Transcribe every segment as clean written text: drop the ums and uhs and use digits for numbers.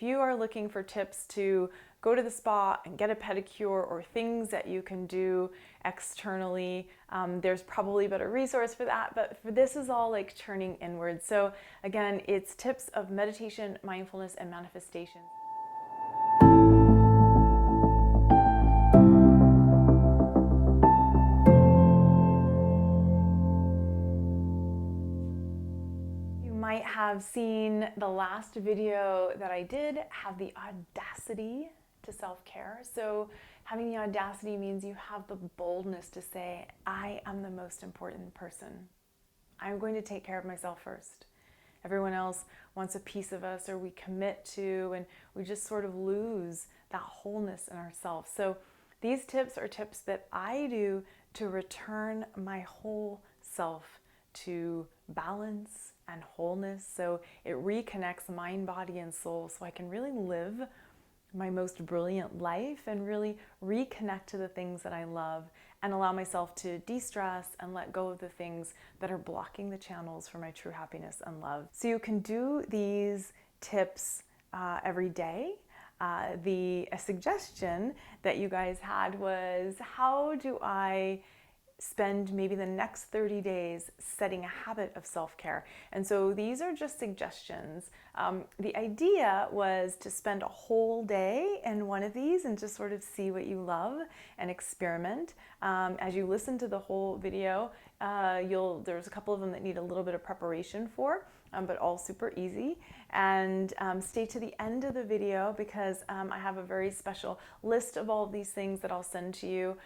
If you are looking for tips to go to the spa and get a pedicure or things that you can do externally, there's probably a better resource for that, but for this is all like turning inward. So again, it's tips of meditation, mindfulness, and manifestation. Might have seen the last video that I did have the audacity to self-care. So having the audacity means you have the boldness to say, I am the most important person. I'm going to take care of myself first. Everyone else wants a piece of us, or we commit to, and we just sort of lose that wholeness in ourselves. So these tips are tips that I do to return my whole self to balance and wholeness, so it reconnects mind, body, and soul, so I can really live my most brilliant life and really reconnect to the things that I love and allow myself to de-stress and let go of the things that are blocking the channels for my true happiness and love. So you can do these tips every day. A suggestion that you guys had was, how do I spend maybe the next 30 days setting a habit of self-care? And so these are just suggestions. The idea was to spend a whole day in one of these and just sort of see what you love and experiment. As you listen to the whole video, there's a couple of them that need a little bit of preparation for, but all super easy. And stay to the end of the video, because I have a very special list of all of these things that I'll send to you.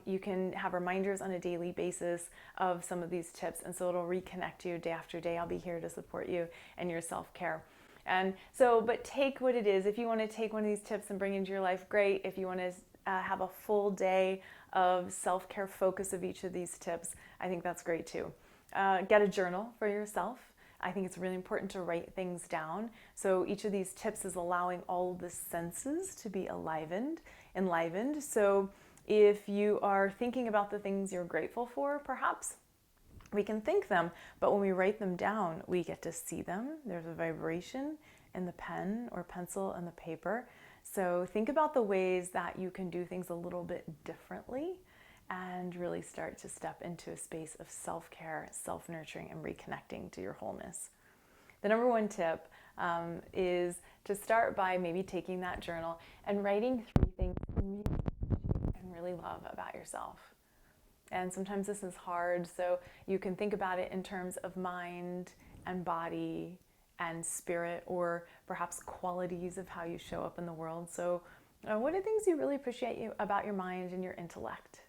You can have reminders on a daily basis of some of these tips, and so it'll reconnect you day after day. I'll be here to support you in your self-care. And so, but take what it is. If you want to take one of these tips and bring it into your life, great. If you want to have a full day of self-care focus of each of these tips, I think that's great too. Get a journal for yourself. I think it's really important to write things down. So each of these tips is allowing all the senses to be enlivened. So if you are thinking about the things you're grateful for, perhaps we can think them, but when we write them down, we get to see them. There's a vibration in the pen or pencil and the paper. So think about the ways that you can do things a little bit differently and really start to step into a space of self-care, self-nurturing, and reconnecting to your wholeness. The number one tip is to start by maybe taking that journal and writing 3 things you really appreciate and really love about yourself. And sometimes this is hard, so you can think about it in terms of mind and body and spirit, or perhaps qualities of how you show up in the world. So what are things you really appreciate about your mind and your intellect?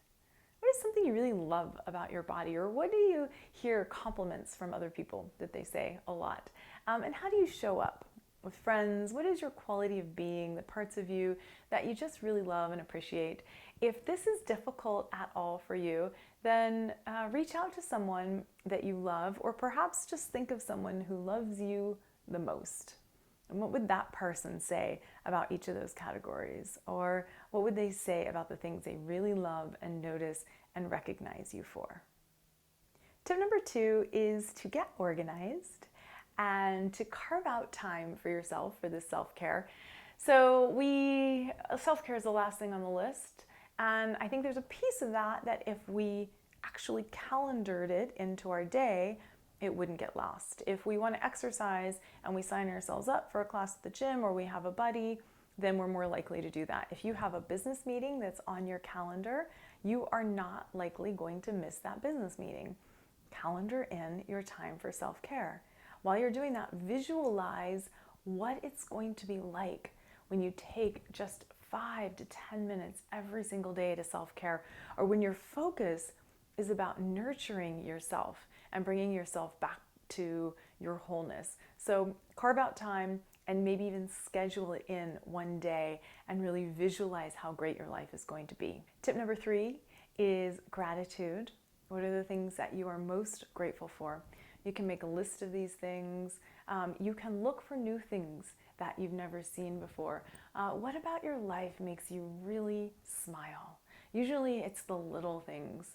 What is something you really love about your body? Or what do you hear compliments from other people that they say a lot? And how do you show up with friends? What is your quality of being, the parts of you that you just really love and appreciate? If this is difficult at all for you, then reach out to someone that you love, or perhaps just think of someone who loves you the most. And what would that person say about each of those categories? Or what would they say about the things they really love and notice and recognize you for? Tip number 2 is to get organized and to carve out time for yourself for this self-care. So self-care is the last thing on the list. And I think there's a piece of that if we actually calendared it into our day, it wouldn't get lost. If we want to exercise and we sign ourselves up for a class at the gym, or we have a buddy, then we're more likely to do that. If you have a business meeting that's on your calendar, you are not likely going to miss that business meeting. Calendar in your time for self-care. While you're doing that, visualize what it's going to be like when you take just 5 to 10 minutes every single day to self-care, or when your focus is about nurturing yourself and bringing yourself back to your wholeness. So carve out time and maybe even schedule it in one day and really visualize how great your life is going to be. Tip number 3 is gratitude. What are the things that you are most grateful for? You can make a list of these things. You can look for new things that you've never seen before. What about your life makes you really smile? Usually it's the little things.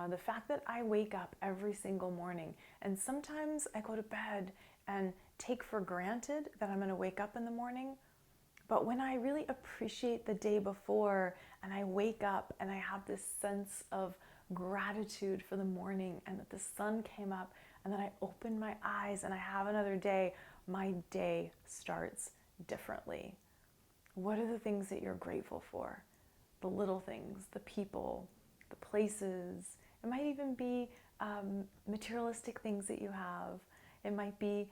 The fact that I wake up every single morning, and sometimes I go to bed and take for granted that I'm going to wake up in the morning, But when I really appreciate the day before and I wake up and I have this sense of gratitude for the morning and that the sun came up and then I open my eyes and I have another day, my day starts differently. What are the things that you're grateful for? The little things, the people, the places. It might even be materialistic things that you have. It might be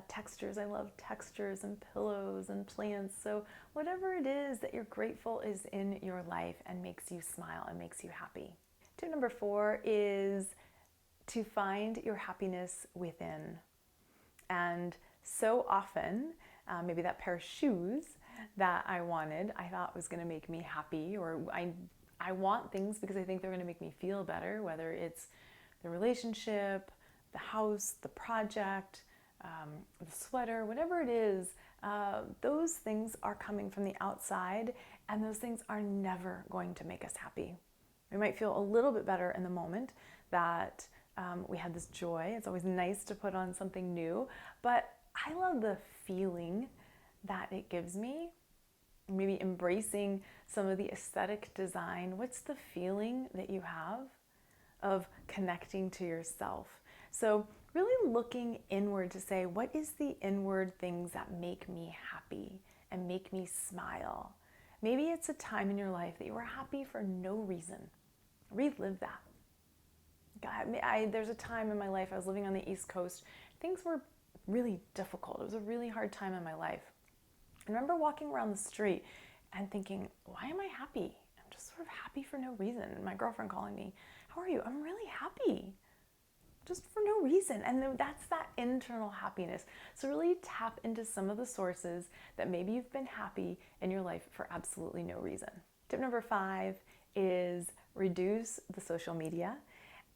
textures. I love textures and pillows and plants. So whatever it is that you're grateful is in your life and makes you smile and makes you happy. Tip number 4 is to find your happiness within. And so often, maybe that pair of shoes that I wanted, I thought was going to make me happy, or I want things because I think they're going to make me feel better, whether it's the relationship, the house, the project, the sweater, whatever it is, those things are coming from the outside, and those things are never going to make us happy. We might feel a little bit better in the moment that we had this joy. It's always nice to put on something new, but I love the feeling that it gives me. Maybe embracing some of the aesthetic design. What's the feeling that you have of connecting to yourself? So really looking inward to say, what is the inward things that make me happy and make me smile? Maybe it's a time in your life that you were happy for no reason. Relive that. There's a time in my life, I was living on the East Coast. Things were really difficult. It was a really hard time in my life. I remember walking around the street and thinking, why am I happy? I'm just sort of happy for no reason. And my girlfriend calling me, how are you? I'm really happy. Just for no reason. And that's that internal happiness. So really tap into some of the sources that maybe you've been happy in your life for absolutely no reason. Tip number 5 is reduce the social media.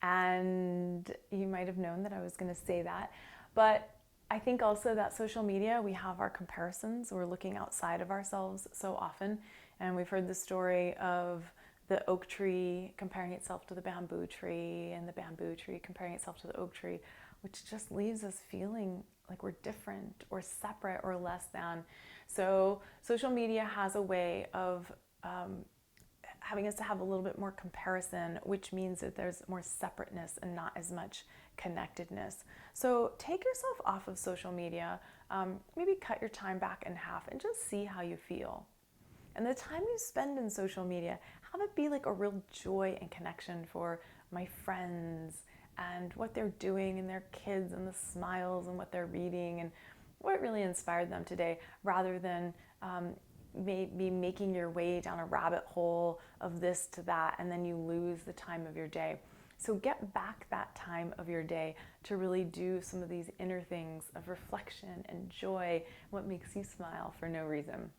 And you might have known that I was going to say that. But I think also that social media, we have our comparisons. We're looking outside of ourselves so often. And we've heard the story of the oak tree comparing itself to the bamboo tree, and the bamboo tree comparing itself to the oak tree, which just leaves us feeling like we're different or separate or less than. So social media has a way of having us to have a little bit more comparison, which means that there's more separateness and not as much connectedness. So take yourself off of social media, maybe cut your time back in half and just see how you feel. And the time you spend in social media, have it be like a real joy and connection for my friends and what they're doing and their kids and the smiles and what they're reading and what really inspired them today, rather than maybe making your way down a rabbit hole of this to that, and then you lose the time of your day. So get back that time of your day to really do some of these inner things of reflection and joy, what makes you smile for no reason.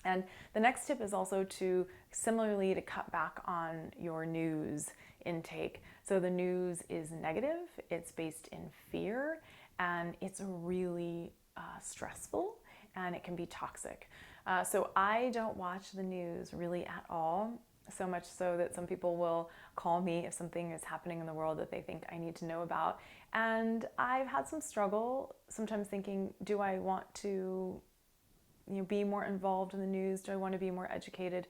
And the next tip is also to similarly to cut back on your news intake. So the news is negative, it's based in fear, and it's really stressful, and it can be toxic. So I don't watch the news really at all, so much so that some people will call me if something is happening in the world that they think I need to know about. And I've had some struggle sometimes thinking, do I want to be more involved in the news? Do I want to be more educated?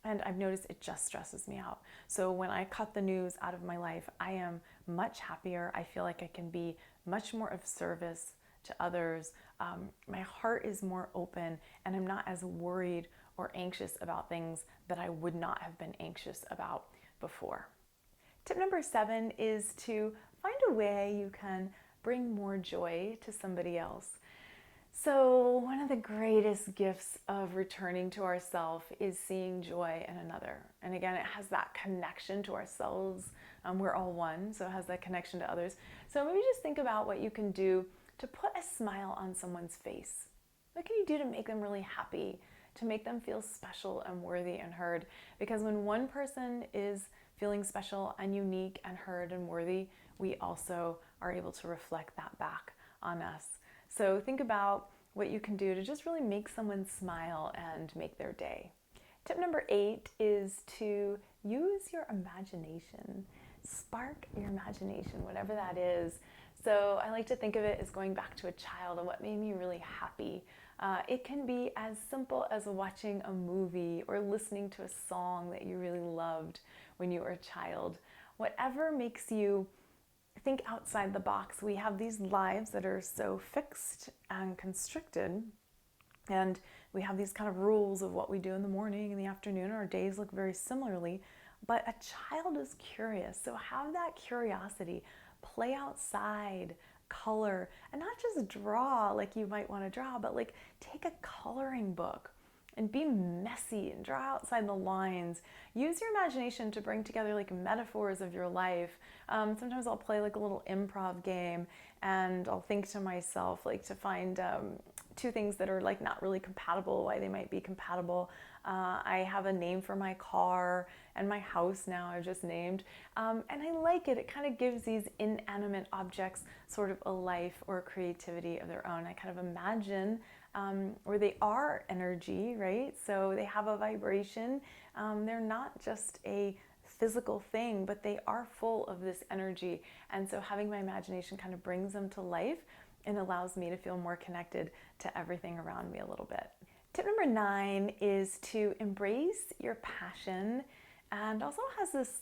And I've noticed it just stresses me out. So when I cut the news out of my life, I am much happier. I feel like I can be much more of service to others. My heart is more open, and I'm not as worried or anxious about things that I would not have been anxious about before. Tip number 7 is to find a way you can bring more joy to somebody else. So one of the greatest gifts of returning to ourselves is seeing joy in another. And again, it has that connection to ourselves. We're all one, so it has that connection to others. So maybe just think about what you can do to put a smile on someone's face. What can you do to make them really happy, to make them feel special and worthy and heard? Because when one person is feeling special and unique and heard and worthy, we also are able to reflect that back on us. So think about what you can do to just really make someone smile and make their day. Tip number 8 is to use your imagination. Spark your imagination, whatever that is. So I like to think of it as going back to a child and what made me really happy It can be as simple as watching a movie or listening to a song that you really loved when you were a child. Whatever makes you think outside the box. We have these lives that are so fixed and constricted, and we have these kind of rules of what we do in the morning and the afternoon. Our days look very similarly, but a child is curious. So have that curiosity, play outside, color, and not just draw like you might want to draw, but like take a coloring book and be messy and draw outside the lines. Use your imagination to bring together like metaphors of your life. Sometimes I'll play like a little improv game, and I'll think to myself like to find two things that are like not really compatible, why they might be compatible. I have a name for my car and my house now I've just named, and I like it. It kind of gives these inanimate objects sort of a life or a creativity of their own. I kind of imagine where they are energy, right? So they have a vibration. They're not just a physical thing, but they are full of this energy. And so having my imagination kind of brings them to life and allows me to feel more connected to everything around me a little bit. Tip number 9 is to embrace your passion, and also has this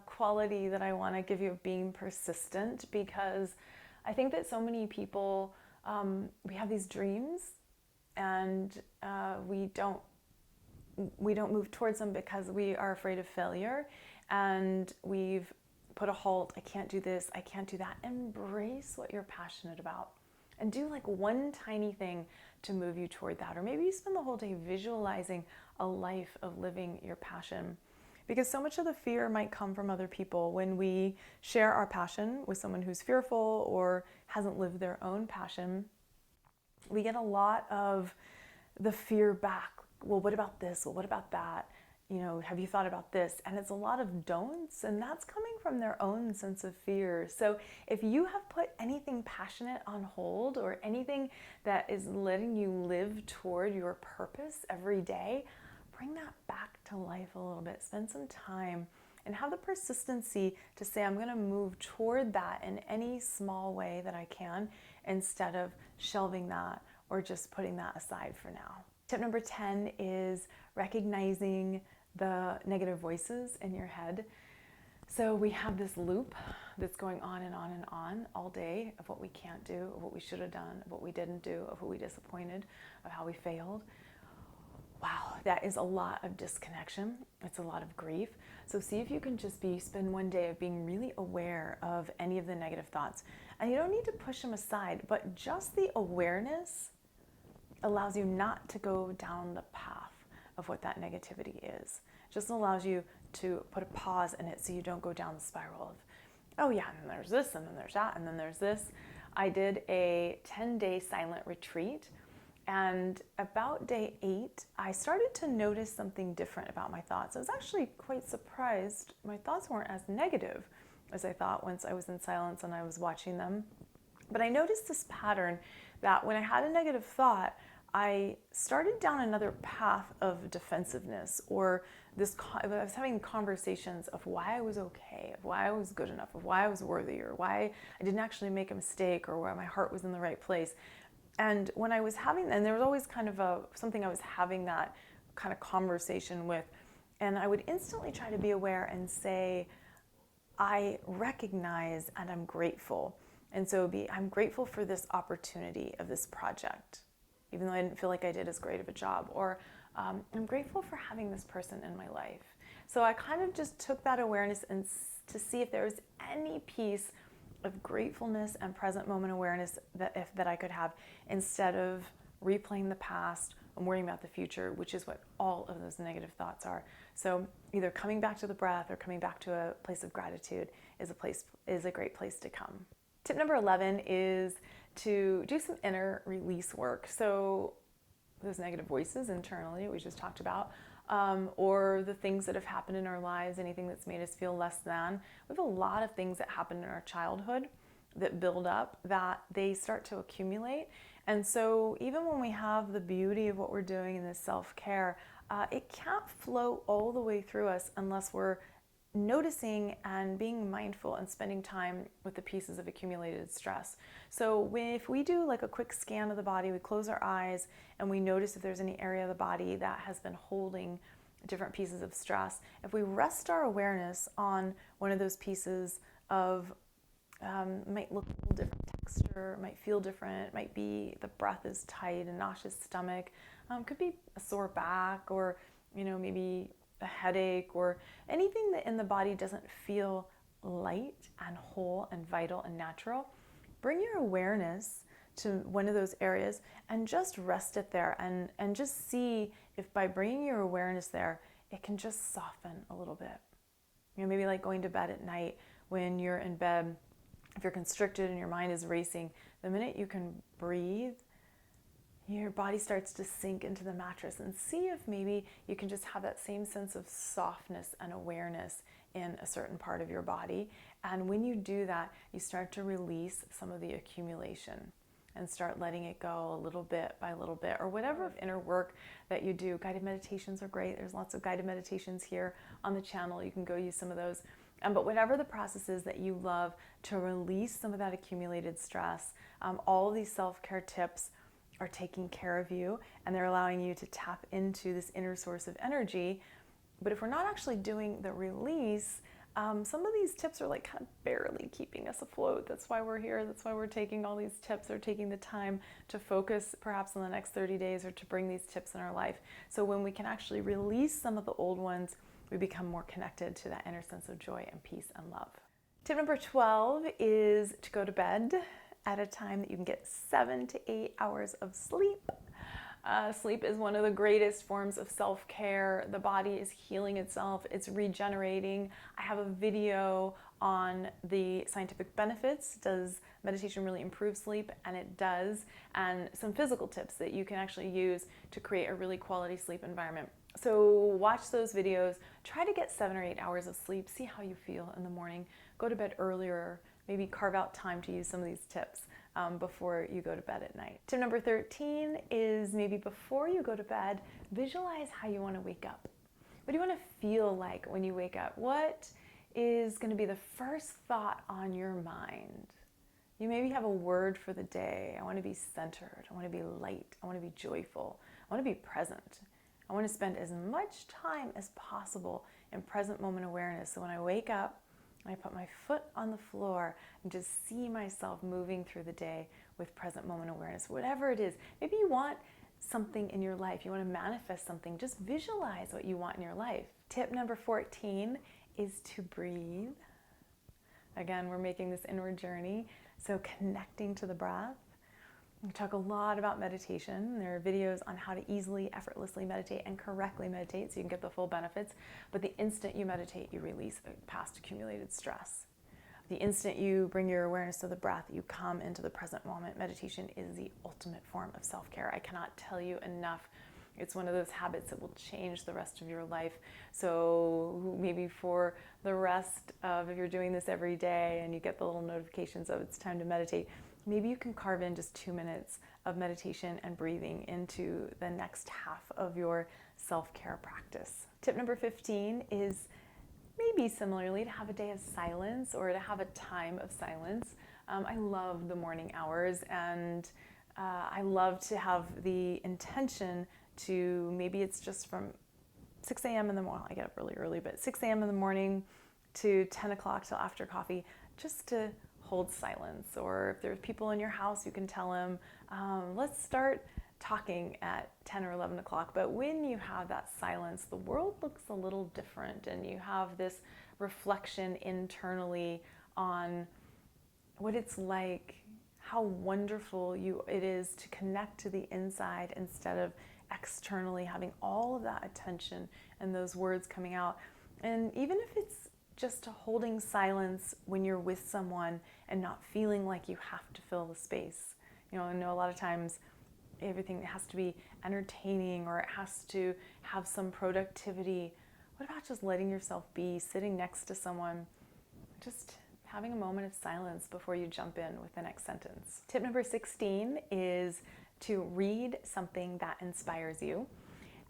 quality that I want to give you of being persistent, because I think that so many people, we have these dreams, and we don't move towards them because we are afraid of failure, and we've put a halt. I can't do this, I can't do that. Embrace what you're passionate about and do like one tiny thing to move you toward that. Or maybe you spend the whole day visualizing a life of living your passion, because so much of the fear might come from other people. When we share our passion with someone who's fearful or hasn't lived their own passion, we get a lot of the fear back. Well, what about this? Well, what about that? You know, have you thought about this? And it's a lot of don'ts, and that's coming from their own sense of fear. So if you have put anything passionate on hold, or anything that is letting you live toward your purpose every day, bring that back to life a little bit. Spend some time and have the persistency to say, I'm going to move toward that in any small way that I can, instead of shelving that or just putting that aside for now. Tip number 10 is recognizing the negative voices in your head. So we have this loop that's going on and on and on all day of what we can't do, of what we should have done, of what we didn't do, of who we disappointed, of how we failed. Wow, that is a lot of disconnection. It's a lot of grief. So see if you can just spend one day of being really aware of any of the negative thoughts. And you don't need to push them aside, but just the awareness allows you not to go down the path of what that negativity is. Just allows you to put a pause in it so you don't go down the spiral of, oh yeah, and then there's this, and then there's that, and then there's this. I did a 10-day silent retreat, and about day 8, I started to notice something different about my thoughts. I was actually quite surprised. My thoughts weren't as negative as I thought once I was in silence and I was watching them. But I noticed this pattern that when I had a negative thought, I started down another path of defensiveness, or I was having conversations of why I was okay, of why I was good enough, of why I was worthy, or why I didn't actually make a mistake, or why my heart was in the right place. And when I was having, and there was always kind of something I was having that kind of conversation with, and I would instantly try to be aware and say, I recognize and I'm grateful. And so I'm grateful for this opportunity of this project, even though I didn't feel like I did as great of a job. Or I'm grateful for having this person in my life. So I kind of just took that awareness and to see if there was any piece of gratefulness and present moment awareness that I could have, instead of replaying the past and worrying about the future, which is what all of those negative thoughts are. So either coming back to the breath or coming back to a place of gratitude is a great place to come. Tip number 11 is to do some inner release work. So those negative voices internally we just talked about, or the things that have happened in our lives, anything that's made us feel less than. We have a lot of things that happen in our childhood that build up, that they start to accumulate. And so even when we have the beauty of what we're doing in this self-care, it can't flow all the way through us unless we're noticing and being mindful and spending time with the pieces of accumulated stress. So if we do like a quick scan of the body, we close our eyes and we notice if there's any area of the body that has been holding different pieces of stress. If we rest our awareness on one of those pieces of might look a little different texture, might feel different, might be the breath is tight, a nauseous stomach, could be a sore back, or maybe a headache, or anything that in the body doesn't feel light and whole and vital and natural. Bring your awareness to one of those areas and just rest it there, and just see if by bringing your awareness there, it can just soften a little bit. Maybe like going to bed at night when you're in bed, if you're constricted and your mind is racing, the minute you can breathe, your body starts to sink into the mattress, and see if maybe you can just have that same sense of softness and awareness in a certain part of your body. And when you do that, you start to release some of the accumulation and start letting it go a little bit by little bit, or whatever inner work that you do. Guided meditations are great. There's lots of guided meditations here on the channel. You can go use some of those. But whatever the process is that you love to release some of that accumulated stress, all of these self-care tips are taking care of you, and they're allowing you to tap into this inner source of energy. But if we're not actually doing the release, some of these tips are like kind of barely keeping us afloat. That's why we're here. That's why we're taking all these tips, or taking the time to focus perhaps on the next 30 days, or to bring these tips in our life. So when we can actually release some of the old ones, we become more connected to that inner sense of joy and peace and love. Tip number 12 is to go to bed at a time that you can get 7 to 8 hours of sleep. Sleep is one of the greatest forms of self-care. The body is healing itself, it's regenerating. I have a video on the scientific benefits. Does meditation really improve sleep? And it does. And some physical tips that you can actually use to create a really quality sleep environment. So watch those videos, try to get 7 or 8 hours of sleep, see how you feel in the morning, go to bed earlier, maybe carve out time to use some of these tips before you go to bed at night. Tip number 13 is, maybe before you go to bed, visualize how you want to wake up. What do you want to feel like when you wake up? What is going to be the first thought on your mind? You maybe have a word for the day. I want to be centered. I want to be light. I want to be joyful. I want to be present. I want to spend as much time as possible in present moment awareness. So when I wake up, I put my foot on the floor and just see myself moving through the day with present moment awareness, whatever it is. Maybe you want something in your life, you want to manifest something, just visualize what you want in your life. Tip number 14 is to breathe. Again, we're making this inward journey, so connecting to the breath. We talk a lot about meditation. There are videos on how to easily, effortlessly meditate and correctly meditate, so you can get the full benefits. But the instant you meditate, you release past accumulated stress. The instant you bring your awareness to the breath, you come into the present moment. Meditation is the ultimate form of self-care. I cannot tell you enough. It's one of those habits that will change the rest of your life. So maybe for the rest of, if you're doing this every day and you get the little notifications of it's time to meditate, maybe you can carve in just 2 minutes of meditation and breathing into the next half of your self-care practice. Tip number 15 is maybe similarly to have a day of silence, or to have a time of silence. I love the morning hours, and I love to have the intention to, maybe it's just from 6 a.m. in the morning, I get up really early, but 6 a.m. in the morning to 10 o'clock till after coffee, just to hold silence. Or if there's people in your house, you can tell them, let's start talking at 10 or 11 o'clock. But when you have that silence, the world looks a little different, and you have this reflection internally on what it's like, how wonderful it is to connect to the inside instead of externally having all of that attention and those words coming out. And even if it's just holding silence when you're with someone and not feeling like you have to fill the space. I know a lot of times everything has to be entertaining, or it has to have some productivity. What about just letting yourself be, sitting next to someone, just having a moment of silence before you jump in with the next sentence? Tip number 16 is to read something that inspires you,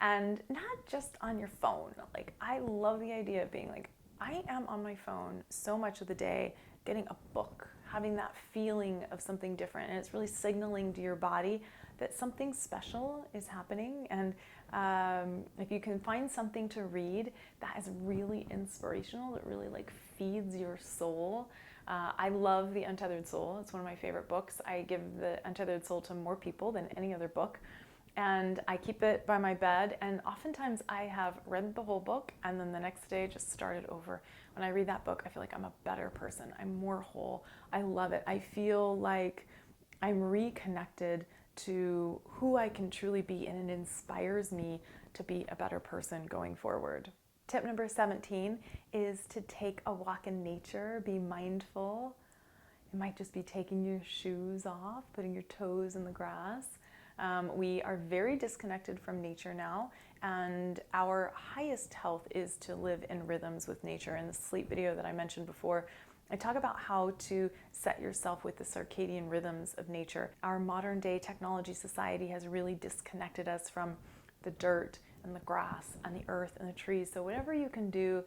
and not just on your phone. Like, I love the idea of being like I am on my phone so much of the day, getting a book, having that feeling of something different, and it's really signaling to your body that something special is happening. And if you can find something to read that is really inspirational, that really like feeds your soul. I love The Untethered Soul. It's one of my favorite books. I give The Untethered Soul to more people than any other book. And I keep it by my bed, and oftentimes I have read the whole book and then the next day just started over. When I read that book, I feel like I'm a better person. I'm more whole. I love it. I feel like I'm reconnected to who I can truly be, and it inspires me to be a better person going forward. Tip number 17 is to take a walk in nature. Be mindful. It might just be taking your shoes off, putting your toes in the grass. We are very disconnected from nature now, and our highest health is to live in rhythms with nature. In the sleep video that I mentioned before, I talk about how to set yourself with the circadian rhythms of nature. Our modern day technology society has really disconnected us from the dirt and the grass and the earth and the trees. So whatever you can do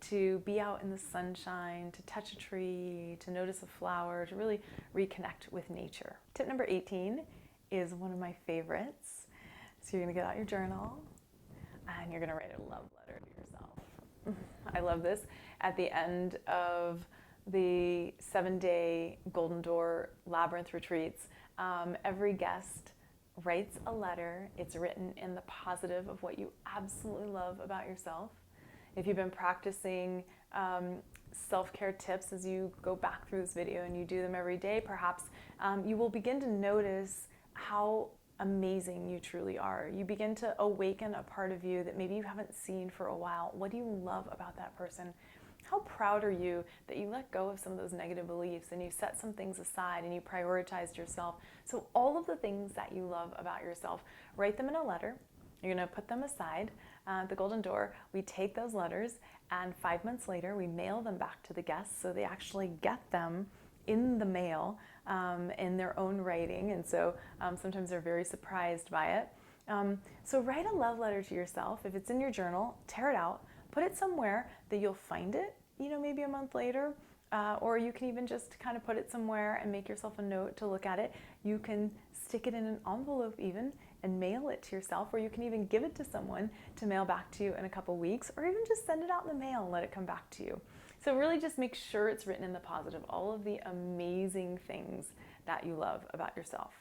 to be out in the sunshine, to touch a tree, to notice a flower, to really reconnect with nature. Tip number 18 is one of my favorites. So you're gonna get out your journal and you're gonna write a love letter to yourself. I love this. At the end of the 7-day Golden Door Labyrinth retreats, every guest writes a letter. It's written in the positive of what you absolutely love about yourself. If you've been practicing self-care tips as you go back through this video and you do them every day, perhaps you will begin to notice how amazing you truly are. You begin to awaken a part of you that maybe you haven't seen for a while. What do you love about that person? How proud are you that you let go of some of those negative beliefs and you set some things aside and you prioritized yourself? So all of the things that you love about yourself, write them in a letter. You're going to put them aside at the Golden Door. We take those letters, and 5 months later we mail them back to the guests, so they actually get them in the mail in their own writing, and so sometimes they're very surprised by it. So write a love letter to yourself. If it's in your journal, tear it out, put it somewhere that you'll find it, maybe a month later, or you can even just kind of put it somewhere and make yourself a note to look at it. You can stick it in an envelope even and mail it to yourself, or you can even give it to someone to mail back to you in a couple weeks, or even just send it out in the mail and let it come back to you. So really just make sure it's written in the positive, all of the amazing things that you love about yourself.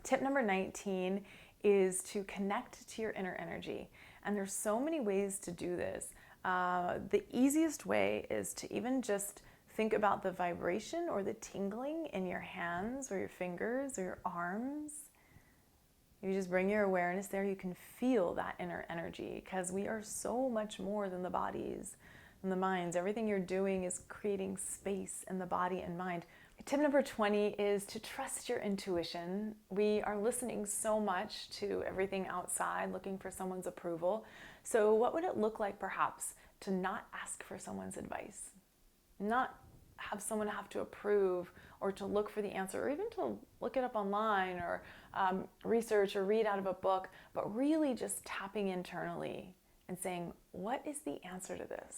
Tip number 19 is to connect to your inner energy. And there's so many ways to do this. The easiest way is to even just think about the vibration or the tingling in your hands or your fingers or your arms. If you just bring your awareness there, you can feel that inner energy, because we are so much more than the bodies and the minds. Everything you're doing is creating space in the body and mind. Tip number 20 is to trust your intuition. We are listening so much to everything outside, looking for someone's approval. So what would it look like perhaps to not ask for someone's advice? Not have someone have to approve or to look for the answer, or even to look it up online or research or read out of a book, but really just tapping internally and saying, what is the answer to this?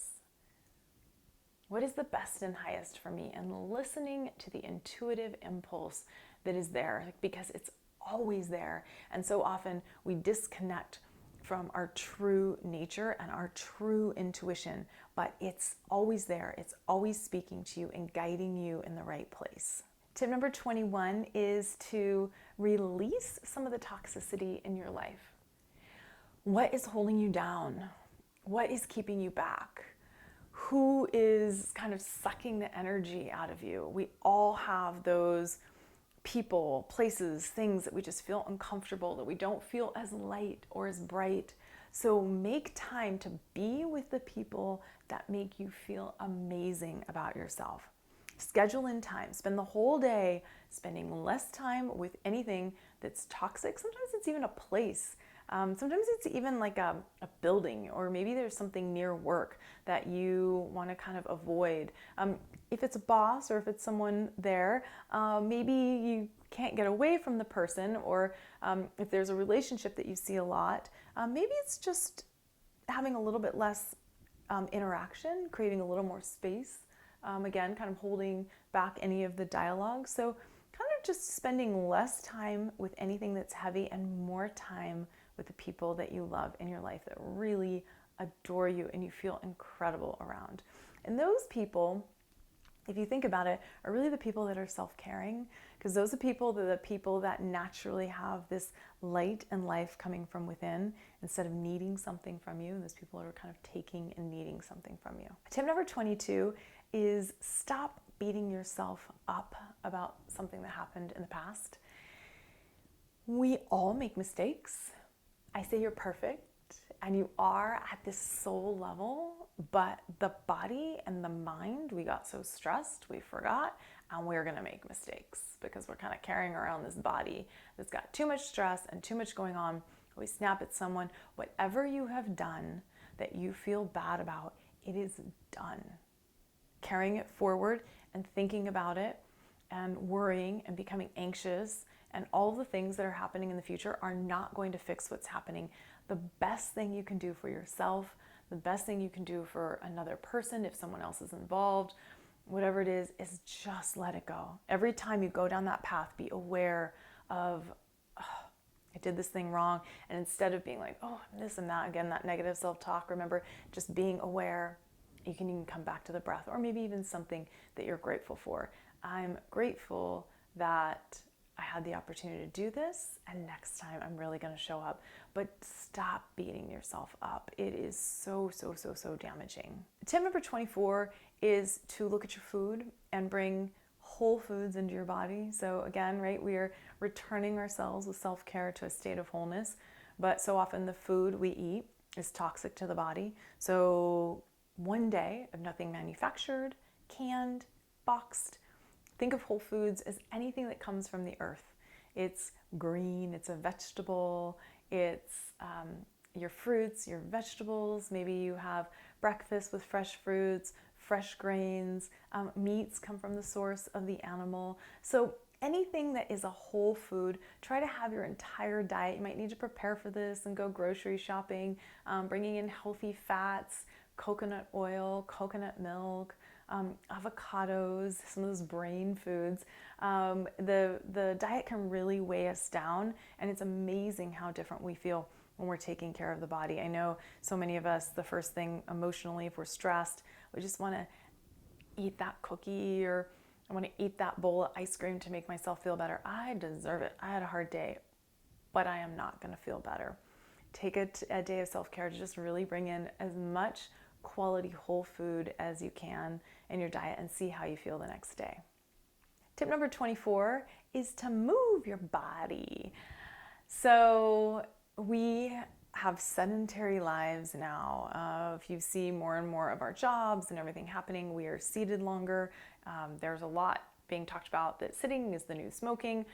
What is the best and highest for me? And listening to the intuitive impulse that is there, because it's always there. And so often we disconnect from our true nature and our true intuition, but it's always there. It's always speaking to you and guiding you in the right place. Tip number 21 is to release some of the toxicity in your life. What is holding you down? What is keeping you back? Who is kind of sucking the energy out of you? We all have those people, places, things that we just feel uncomfortable, that we don't feel as light or as bright. So make time to be with the people that make you feel amazing about yourself. Schedule in time. Spend the whole day spending less time with anything that's toxic. Sometimes it's even a place. Sometimes it's even like a building, or maybe there's something near work that you want to kind of avoid. If it's a boss or if it's someone there, maybe you can't get away from the person, or if there's a relationship that you see a lot, maybe it's just having a little bit less interaction, creating a little more space. Again, kind of holding back any of the dialogue. So kind of just spending less time with anything that's heavy and more time with the people that you love in your life that really adore you and you feel incredible around. And those people, if you think about it, are really the people that are self-caring, because those are the people that naturally have this light and life coming from within instead of needing something from you. And those people are kind of taking and needing something from you. Tip number 22 is stop beating yourself up about something that happened in the past. We all make mistakes. I say you're perfect, and you are at this soul level, but the body and the mind, we got so stressed, we forgot, and we're gonna make mistakes because we're kind of carrying around this body that's got too much stress and too much going on. We snap at someone. Whatever you have done that you feel bad about, it is done. Carrying it forward and thinking about it and worrying and becoming anxious and all the things that are happening in the future are not going to fix what's happening. The best thing you can do for yourself, the best thing you can do for another person if someone else is involved, whatever it is just let it go. Every time you go down that path, be aware of, oh, I did this thing wrong. And instead of being like, oh, this and that, again, that negative self-talk, remember just being aware. You can even come back to the breath, or maybe even something that you're grateful for. I'm grateful that I had the opportunity to do this, and next time I'm really going to show up. But stop beating yourself up. It is so damaging. Tip number 24 is to look at your food and bring whole foods into your body. So again, right, we are returning ourselves with self-care to a state of wholeness, but so often the food we eat is toxic to the body. So one day of nothing manufactured, canned, boxed. Think of whole foods as anything that comes from the earth. It's green, it's a vegetable, it's your fruits, your vegetables. Maybe you have breakfast with fresh fruits, fresh grains. Meats come from the source of the animal. So anything that is a whole food, try to have your entire diet. You might need to prepare for this and go grocery shopping, bringing in healthy fats, coconut oil, coconut milk, avocados, some of those brain foods. The diet can really weigh us down, and it's amazing how different we feel when we're taking care of the body. I know so many of us, the first thing emotionally, if we're stressed, we just want to eat that cookie, or I want to eat that bowl of ice cream to make myself feel better. I deserve it. I had a hard day, but I am not going to feel better. Take a day of self-care to just really bring in as much quality whole food as you can in your diet and see how you feel the next day. Tip number 24 is to move your body. So we have sedentary lives now. If you see more and more of our jobs and everything happening, we are seated longer. There's a lot being talked about that sitting is the new smoking.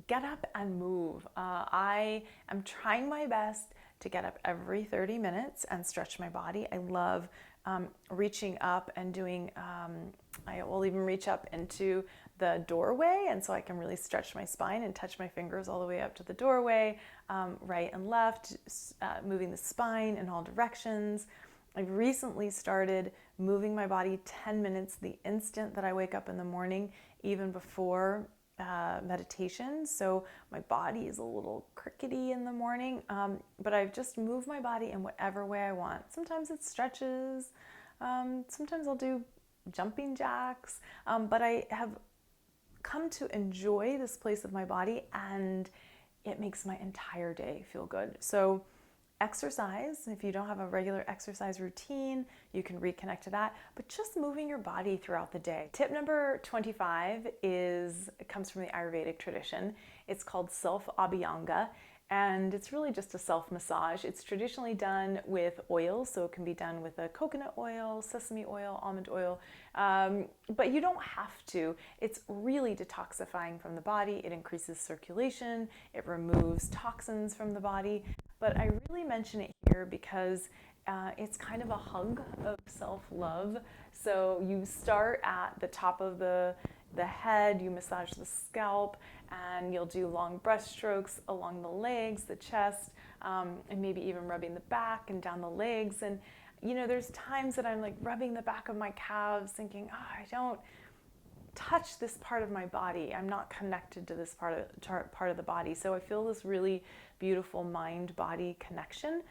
Get up and move. I am trying my best to get up every 30 minutes and stretch my body. I love reaching up and doing, I will even reach up into the doorway, and so I can really stretch my spine and touch my fingers all the way up to the doorway, right and left, moving the spine in all directions. I've recently started moving my body 10 minutes the instant that I wake up in the morning, even before meditation. So my body is a little crickety in the morning, but I've just moved my body in whatever way I want. Sometimes it stretches, sometimes I'll do jumping jacks, but I have come to enjoy this place of my body, and it makes my entire day feel good. So exercise, if you don't have a regular exercise routine, you can reconnect to that, but just moving your body throughout the day. Tip number 25 comes from the Ayurvedic tradition. It's called self-abhyanga, and it's really just a self-massage. It's traditionally done with oils, so it can be done with a coconut oil, sesame oil, almond oil, but you don't have to. It's really detoxifying from the body. It increases circulation. It removes toxins from the body. But I really mention it here because it's kind of a hug of self-love. So you start at the top of the head, you massage the scalp, and you'll do long brush strokes along the legs, the chest, and maybe even rubbing the back and down the legs. And You know, there's times that I'm like rubbing the back of my calves thinking, oh, I don't touch this part of my body. I'm not connected to this part of the body. So I feel this really beautiful mind-body connection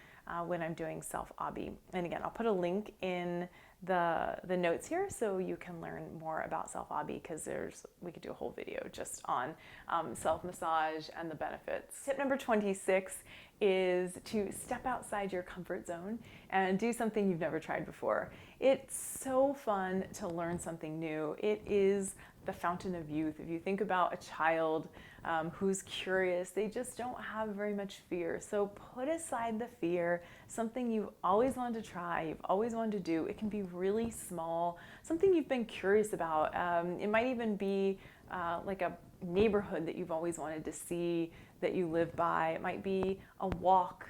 when I'm doing self-obby. And again, I'll put a link in the notes here so you can learn more about self-obby, because we could do a whole video just on self-massage and the benefits. Tip number 26 is to step outside your comfort zone and do something you've never tried before. It's so fun to learn something new. It is the fountain of youth. If you think about a child who's curious, they just don't have very much fear. So put aside the fear, something you've always wanted to try, you've always wanted to do. It can be really small, something you've been curious about. It might even be like a neighborhood that you've always wanted to see, that you live by. It might be a walk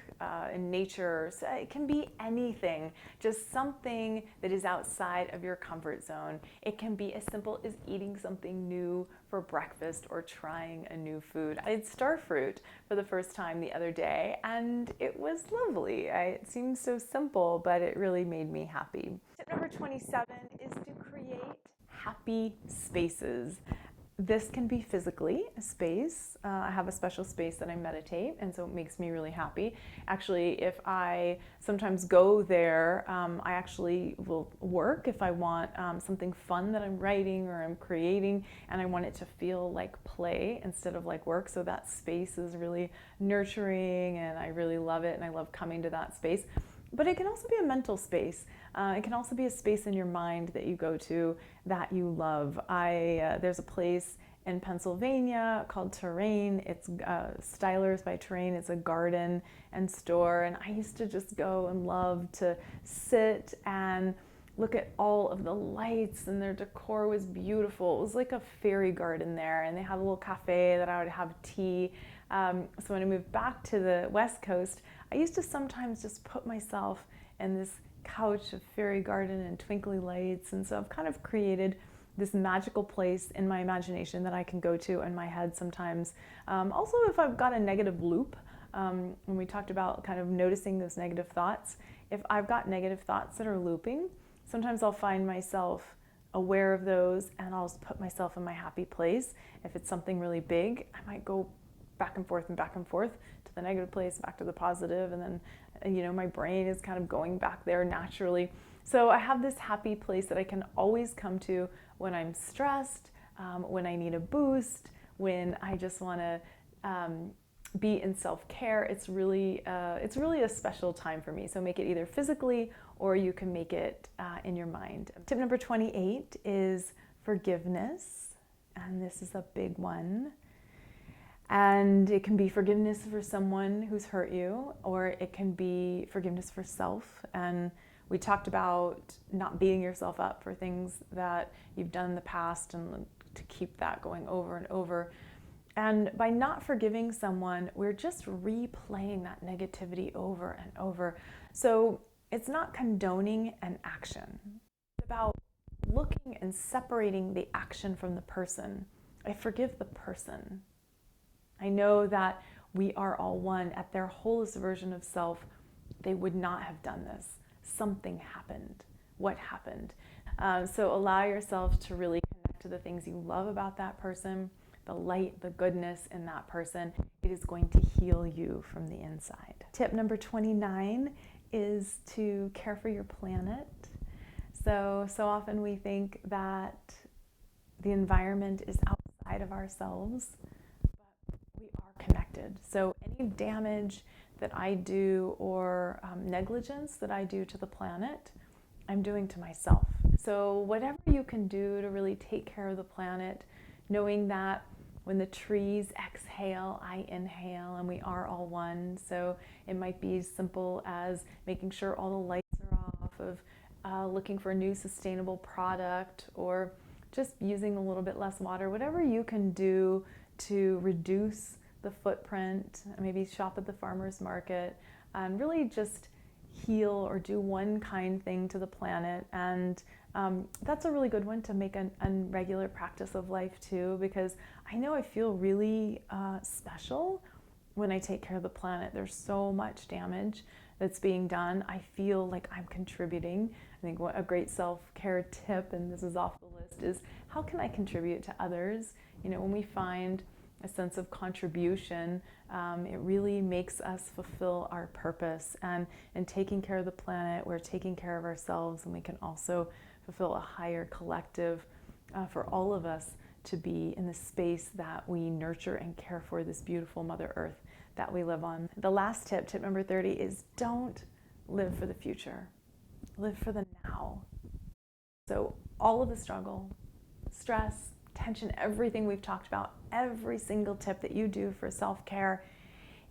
in nature. So it can be anything, just something that is outside of your comfort zone. It can be as simple as eating something new for breakfast or trying a new food. I had starfruit for the first time the other day, and it was lovely. It seems so simple, but it really made me happy. Tip number 27 is to create happy spaces. This can be physically a space. I have a special space that I meditate, and so it makes me really happy. Actually, if I sometimes go there, I actually will work if I want something fun that I'm writing or I'm creating, and I want it to feel like play instead of like work. So that space is really nurturing, and I really love it, and I love coming to that space. But it can also be a mental space. It can also be a space in your mind that you go to that you love. There's a place in Pennsylvania called Terrain. It's Stylers by Terrain. It's a garden and store. And I used to just go and love to sit and look at all of the lights, and their decor was beautiful. It was like a fairy garden there, and they had a little cafe that I would have tea. So when I moved back to the West Coast, I used to sometimes just put myself in this couch of fairy garden and twinkly lights, and so I've kind of created this magical place in my imagination that I can go to in my head sometimes. Also, if I've got a negative loop, when we talked about kind of noticing those negative thoughts, if I've got negative thoughts that are looping, sometimes I'll find myself aware of those, and I'll just put myself in my happy place. If it's something really big, I might go back and forth to the negative place, back to the positive, and then, you know, my brain is kind of going back there naturally. So I have this happy place that I can always come to when I'm stressed, when I need a boost, when I just want to be in self-care. It's really a special time for me. So make it either physically, or you can make it in your mind. Tip number 28 is forgiveness, and this is a big one. And it can be forgiveness for someone who's hurt you, or it can be forgiveness for self. And we talked about not beating yourself up for things that you've done in the past, and to keep that going over and over. And by not forgiving someone, we're just replaying that negativity over and over. So it's not condoning an action. It's about looking and separating the action from the person. I forgive the person. I know that we are all one. At their wholest version of self, they would not have done this. Something happened. What happened? So allow yourself to really connect to the things you love about that person, the light, the goodness in that person. It is going to heal you from the inside. Tip number 29 is to care for your planet. So often we think that the environment is outside of ourselves, but we are connected. So any damage that I do, or negligence that I do to the planet, I'm doing to myself. So whatever you can do to really take care of the planet, knowing that when the trees exhale, I inhale, and we are all one. So it might be as simple as making sure all the lights are off, of looking for a new sustainable product, or just using a little bit less water. Whatever you can do to reduce the footprint, maybe shop at the farmer's market, and really just heal or do one kind thing to the planet. And that's a really good one to make a regular practice of life too, because I know I feel really special when I take care of the planet. There's so much damage that's being done, I feel like I'm contributing. I think what a great self-care tip, and this is off the list, is how can I contribute to others? When we find a sense of contribution, it really makes us fulfill our purpose. And in taking care of the planet, we're taking care of ourselves, and we can also fulfill a higher collective for all of us to be in the space that we nurture and care for this beautiful Mother Earth that we live on. The last tip, tip number 30, is don't live for the future. Live for the now. So all of the struggle, stress, tension, everything we've talked about, every single tip that you do for self-care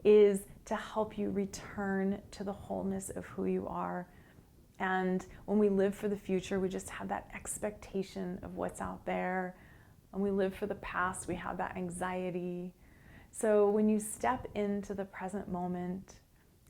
is to help you return to the wholeness of who you are. And when we live for the future, we just have that expectation of what's out there. When we live for the past, we have that anxiety. So when you step into the present moment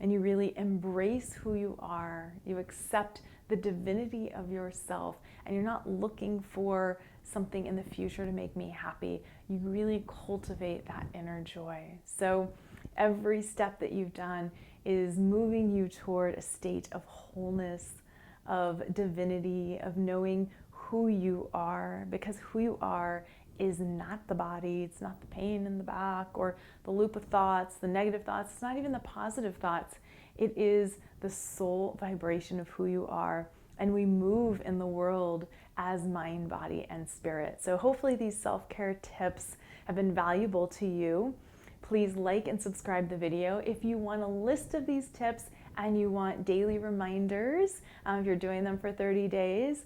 and you really embrace who you are, you accept the divinity of yourself, and you're not looking for something in the future to make me happy, you really cultivate that inner joy. So every step that you've done is moving you toward a state of wholeness, of divinity, of knowing who you are, because who you are is not the body, it's not the pain in the back or the loop of thoughts, the negative thoughts, it's not even the positive thoughts. It is the soul vibration of who you are, and we move in the world as mind, body, and spirit. So hopefully these self-care tips have been valuable to you. Please like and subscribe the video. If you want a list of these tips and you want daily reminders, if you're doing them for 30 days,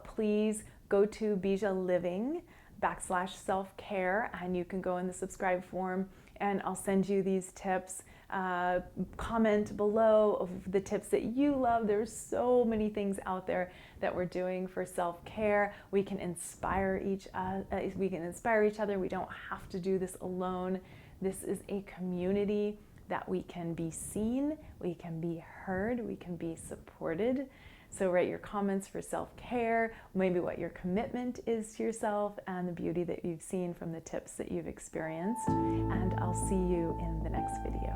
please go to BijaLiving/self-care, and you can go in the subscribe form and I'll send you these tips. Comment below of the tips that you love. There's so many things out there that we're doing for self-care. We can inspire each other. We don't have to do this alone. This is a community that we can be seen, we can be heard, we can be supported. So write your comments for self-care, maybe what your commitment is to yourself and the beauty that you've seen from the tips that you've experienced. And I'll see you in the next video.